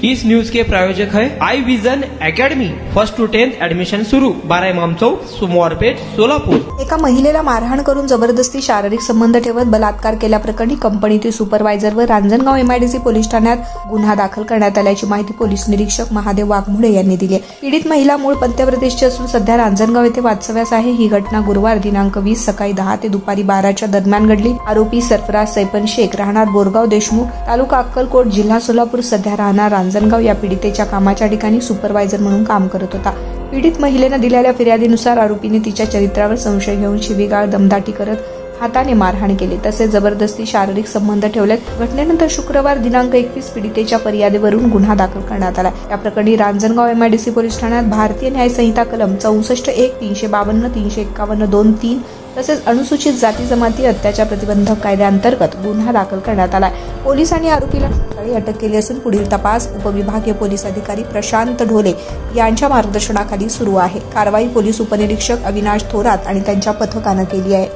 इस news के प्रायोजक है I Vision Academy. 1st to 10th admission शुरू। 12 इमाम चौक, सोमवारपेठ, सोलापूर। एका महिलेला मारहाण करून जबरदस्ती शारीरिक संबंध ठेवत बलात्कार केल्याप्रकरणी कंपनीतील सुपरवायझरवर रांजणगाव एमआयडीसी पोलीस ठाण्यात गुन्हा दाखल करण्यात आल्याची माहिती पोलीस निरीक्षक महादेव वाघमोडे यांनी दिली आहे। पीडित महिला मूळ मध्य प्रदेशची असून सध्या रांजणगाव येथे वास्तव्यास आहे। ही घटना गुरुवार दिनांक 20 सकाळी 10 ते दुपारी 12च्या दरम्यान घडली। आरोपी सरफराज सैपन शेख राहणार बोरगाव देशमुख तालुका अक्कलकोट जिल्हा सोलापूर सध्या राहणार रांजणगाव या पीडितेच्या कामाच्या ठिकाणी सुपरवायझर म्हणून काम करत होता। पीडित महिलेने दिलेल्या फिर्यादीनुसार आरोपीने तिच्या चरित्रावर संशय घेऊन शिवीगाळ दमदाटी करत हाताने मारहाण केली तसेच जबरदस्ती शारीरिक संबंध ठेवले। घटनेनंतर शुक्रवार दिनांक 21 पीडितेच्या फिर्यादीवरून गुन्हा दाखल करण्यात आला। या प्रकरणी रांजणगाव एमआयडीसी पोलीस ठाण्यात भारतीय न्याय संहिता कलम 64(1), 352, 351, 2(3) तसेच अनुसूचित जाती जमाती अत्याचार प्रतिबंधक कायद्याअंतर्गत गुन्हा दाखल करण्यात आला। पोलिसांनी आरोपीला सकाळी अटक केली असून पुढील तपास उपविभागीय पोलीस अधिकारी प्रशांत ढोले यांच्या मार्गदर्शनाखाली सुरू आहे। कारवाई पोलीस उपनिरीक्षक अविनाश थोरात आणि त्यांच्या पथकाने केली आहे।